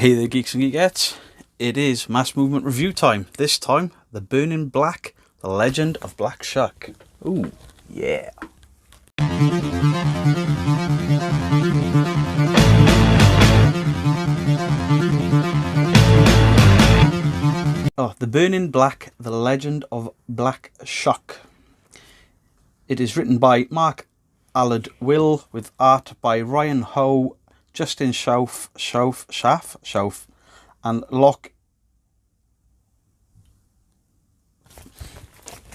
Hey there, geeks and geekettes. It is Mass Movement review time. This time, The Burning Black, The Legend of Black Shuck. Ooh, yeah. Oh, The Burning Black, The Legend of Black Shuck. It is written by Mark Allard Will with art by Ryan Ho, Justin Schauf, and Locke.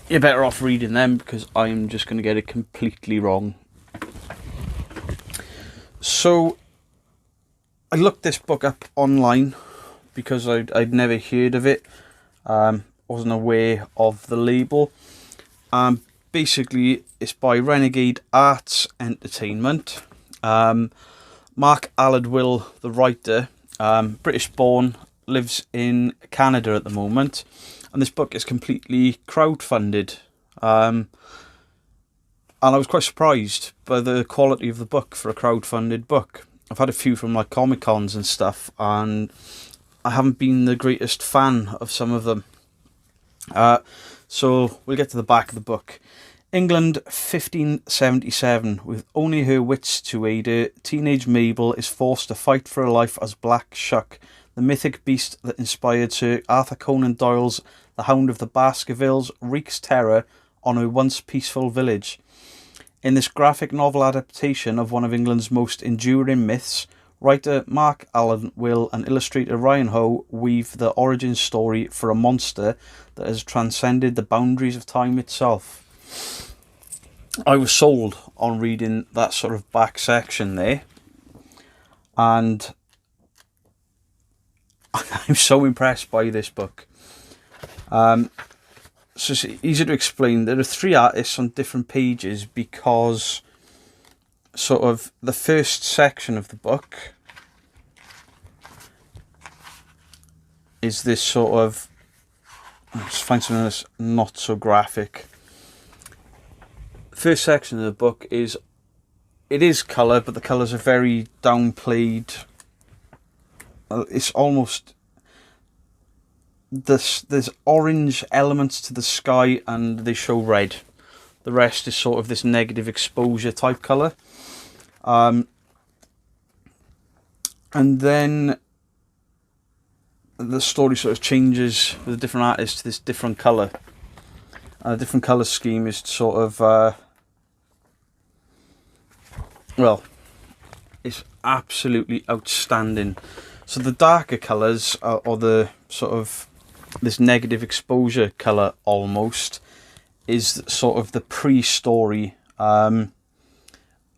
You're better off reading them because I'm just going to get it completely wrong. So, I looked this book up online because I'd never heard of it. Wasn't aware of the label. Basically, it's by Renegade Arts Entertainment. Mark Allard Will, the writer, British born, lives in Canada at the moment, and this book is completely crowdfunded. And I was quite surprised by the quality of the book for a crowdfunded book. I've had a few from like Comic Cons and stuff, and I haven't been the greatest fan of some of them. So we'll get to the back of the book. England 1577. With only her wits to aid her, teenage Mabel is forced to fight for her life as Black Shuck, the mythic beast that inspired Sir Arthur Conan Doyle's The Hound of the Baskervilles, wreaks terror on her once peaceful village. In this graphic novel adaptation of one of England's most enduring myths, writer Mark Allard Will and illustrator Ryan Ho weave the origin story for a monster that has transcended the boundaries of time itself. I was sold on reading that sort of back section there, and I'm so impressed by this book. So it's easy to explain. There are three artists on different pages because sort of the first section of the book is this sort of, let's find something that's not so graphic. First section of the book is, it is colour, but the colours are very downplayed. It's almost, there's orange elements to the sky and they show red. The rest is sort of this negative exposure type colour. And then the story sort of changes with a different artist to this different colour. And a different colour scheme is sort of, well, it's absolutely outstanding. So the darker colours, or the sort of this negative exposure colour almost, is sort of the pre-story in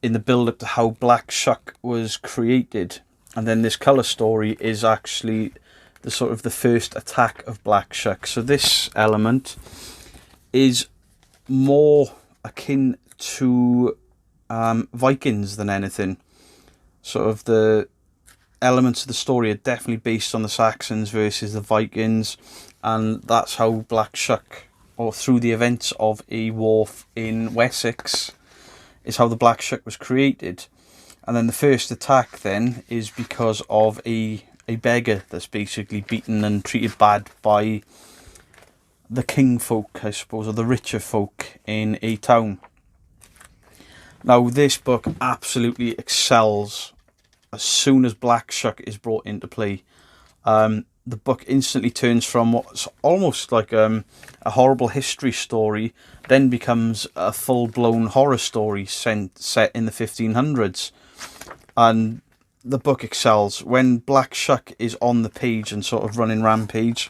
the build-up to how Black Shuck was created. And then this colour story is actually the sort of the first attack of Black Shuck. So this element is more akin to Vikings than anything. Sort of the elements of the story are definitely based on the Saxons versus the Vikings, and that's how Black Shuck, or through the events of a war in Wessex, is how the Black Shuck was created. And then the first attack then is because of a beggar that's basically beaten and treated bad by the king folk, I suppose, or the richer folk in a town. Now, this book absolutely excels as soon as Black Shuck is brought into play. The book instantly turns from what's almost like a horrible history story, then becomes a full-blown horror story set in the 1500s. And the book excels. When Black Shuck is on the page and sort of running rampage,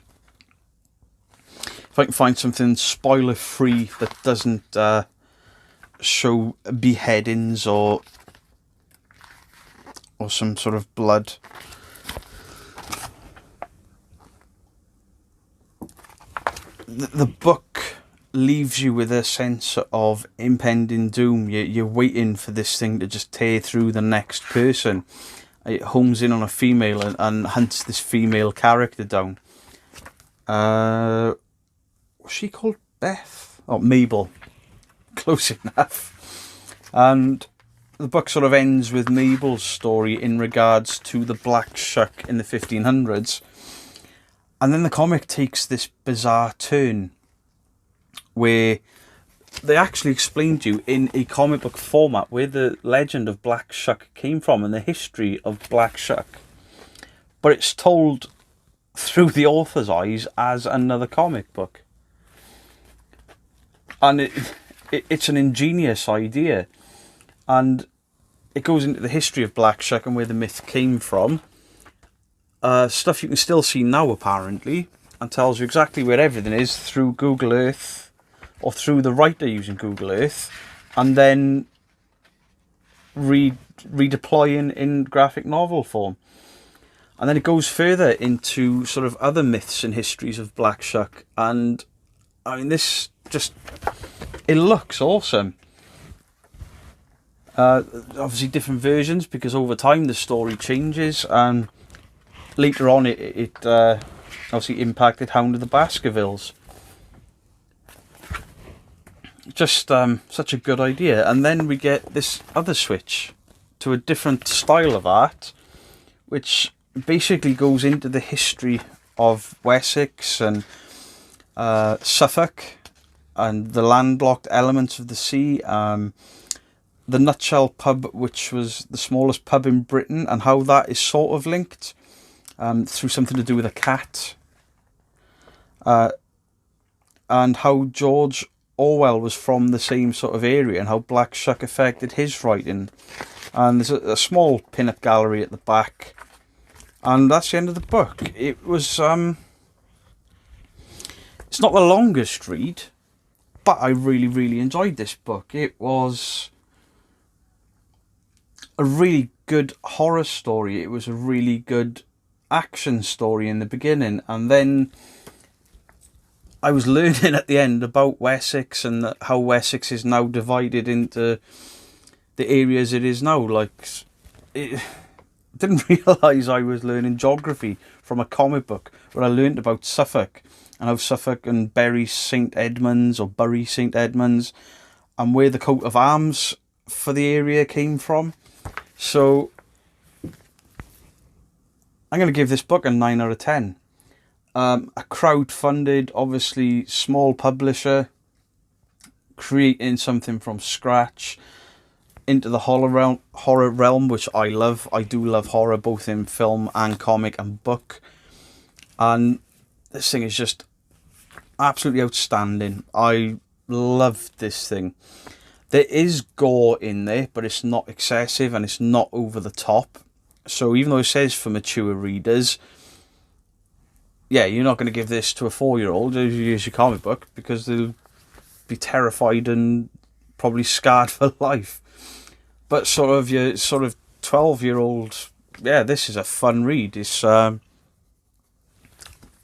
if I can find something spoiler-free that doesn't show beheadings or some sort of blood. The book leaves you with a sense of impending doom. You're waiting for this thing to just tear through the next person. It homes in on a female and hunts this female character down. Was she called Beth? Oh, Mabel. Close enough. And the book sort of ends with Mabel's story in regards to the Black Shuck in the 1500s. And then the comic takes this bizarre turn where they actually explain to you in a comic book format where the legend of Black Shuck came from and the history of Black Shuck. But it's told through the author's eyes as another comic book. And it's an ingenious idea. And it goes into the history of Black Shuck and where the myth came from. Stuff you can still see now, apparently, and tells you exactly where everything is through Google Earth, or through the writer using Google Earth, and then redeploying in graphic novel form. And then it goes further into sort of other myths and histories of Black Shuck. And I mean, this just, it looks awesome. Obviously different versions, because over time the story changes, and later on it obviously impacted Hound of the Baskervilles. Just such a good idea. And then we get this other switch to a different style of art, which basically goes into the history of Wessex and Suffolk and the landlocked elements of the sea. The Nutshell pub, which was the smallest pub in Britain, and how that is sort of linked through something to do with a cat. And how George Orwell was from the same sort of area, and how Black Shuck affected his writing. And there's a small pin-up gallery at the back. And that's the end of the book. It was, it's not the longest read, but I really, really enjoyed this book. It was a really good horror story. It was a really good action story in the beginning, and then I was learning at the end about Wessex and how Wessex is now divided into the areas it is now. Like, I didn't realise I was learning geography from a comic book where I learned about Suffolk and how Suffolk and Bury St Edmunds, or Bury St Edmunds, and where the coat of arms for the area came from. So I'm going to give this book a 9 out of 10. A crowd-funded, obviously small publisher, creating something from scratch into the horror realm, which I love. I do love horror, both in film and comic and book. And this thing is just absolutely outstanding. I love this thing. There is gore in there, but it's not excessive and it's not over the top. So even though it says for mature readers, yeah, you're not going to give this to a 4-year-old as you use your comic book, because they'll be terrified and probably scarred for life. But sort of your 12-year-old, yeah, this is a fun read. It's I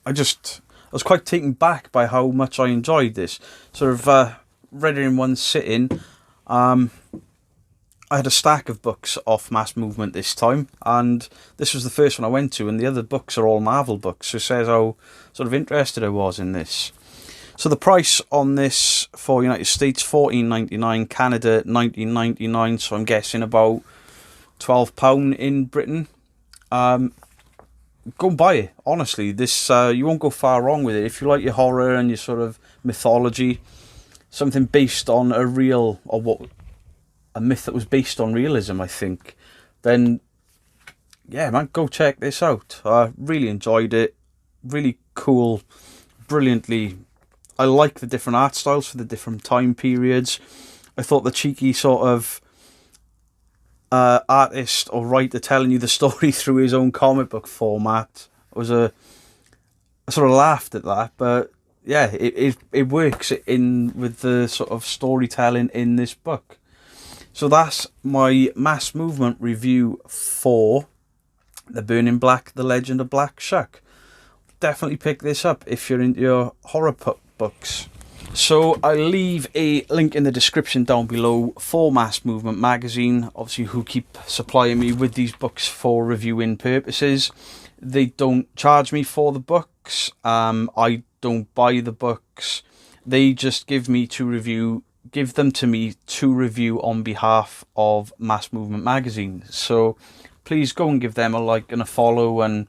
was quite taken back by how much I enjoyed this. Sort of read it in one sitting. I had a stack of books off Mass Movement this time, and this was the first one I went to, and the other books are all Marvel books, so it says how sort of interested I was in this. So the price on this for United States, $14.99, Canada $19.99, so I'm guessing about £12 in Britain. Go and buy it, honestly. This you won't go far wrong with it. If you like your horror and your sort of mythology, something based on a myth that was based on realism, I think, then yeah, man, go check this out. I really enjoyed it. Really cool, brilliantly. I like the different art styles for the different time periods. I thought the cheeky sort of artist or writer telling you the story through his own comic book format was I sort of laughed at that, but yeah, it works in with the sort of storytelling in this book. So that's my Mass Movement review for The Burning Black, The Legend of Black Shuck. Definitely pick this up if you're into your horror books. So I'll leave a link in the description down below for Mass Movement magazine, obviously, who keep supplying me with these books for reviewing purposes. They don't charge me for the books. I don't buy the books. They just give me to review give them to me to review on behalf of Mass Movement Magazine. So please go and give them a like and a follow, and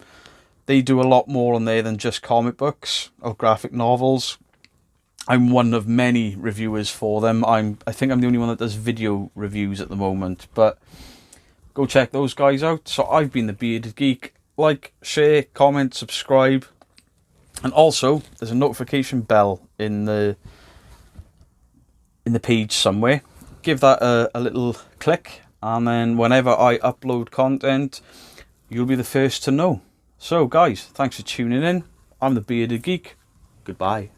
they do a lot more on there than just comic books or graphic novels. I'm one of many reviewers for them. I think I'm the only one that does video reviews at the moment, but go check those guys out. So I've been the Bearded Geek. Like, share, comment, subscribe, and also there's a notification bell in the page somewhere. Give that a little click, and then whenever I upload content, you'll be the first to know. So guys, thanks for tuning in. I'm the Bearded Geek. Goodbye.